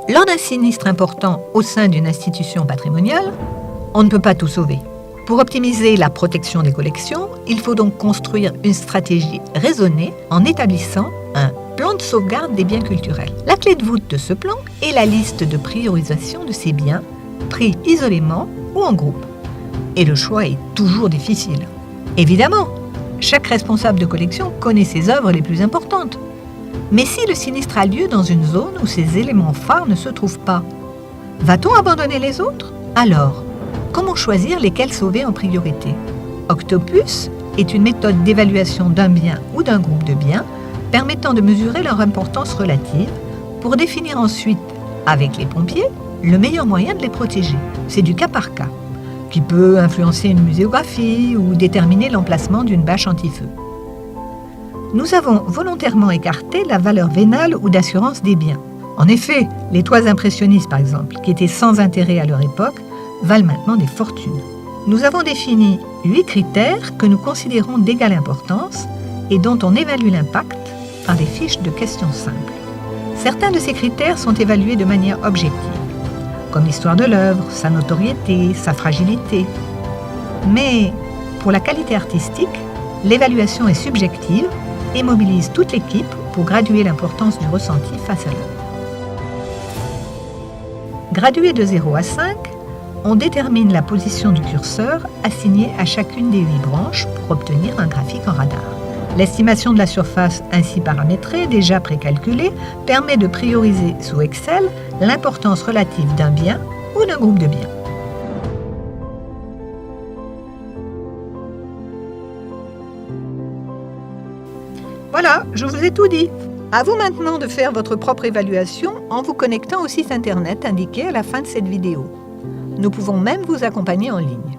Lors d'un sinistre important au sein d'une institution patrimoniale, on ne peut pas tout sauver. Pour optimiser la protection des collections, il faut donc construire une stratégie raisonnée en établissant un plan de sauvegarde des biens culturels. La clé de voûte de ce plan est la liste de priorisation de ces biens, pris isolément ou en groupe. Et le choix est toujours difficile. Évidemment, chaque responsable de collection connaît ses œuvres les plus importantes. Mais si le sinistre a lieu dans une zone où ces éléments phares ne se trouvent pas, va-t-on abandonner les autres? Alors, comment choisir lesquels sauver en priorité? Octopus est une méthode d'évaluation d'un bien ou d'un groupe de biens permettant de mesurer leur importance relative pour définir ensuite, avec les pompiers, le meilleur moyen de les protéger. C'est du cas par cas, qui peut influencer une muséographie ou déterminer l'emplacement d'une bâche anti-feu. Nous avons volontairement écarté la valeur vénale ou d'assurance des biens. En effet, les toits impressionnistes, par exemple, qui étaient sans intérêt à leur époque, valent maintenant des fortunes. Nous avons défini 8 critères que nous considérons d'égale importance et dont on évalue l'impact par des fiches de questions simples. Certains de ces critères sont évalués de manière objective, comme l'histoire de l'œuvre, sa notoriété, sa fragilité. Mais pour la qualité artistique, l'évaluation est subjective et mobilise toute l'équipe pour graduer l'importance du ressenti face à l'œuvre. Gradué de 0 à 5, on détermine la position du curseur assigné à chacune des 8 branches pour obtenir un graphique en radar. L'estimation de la surface ainsi paramétrée, déjà précalculée, permet de prioriser sous Excel l'importance relative d'un bien ou d'un groupe de biens. Voilà, je vous ai tout dit. À vous maintenant de faire votre propre évaluation en vous connectant au site internet indiqué à la fin de cette vidéo. Nous pouvons même vous accompagner en ligne.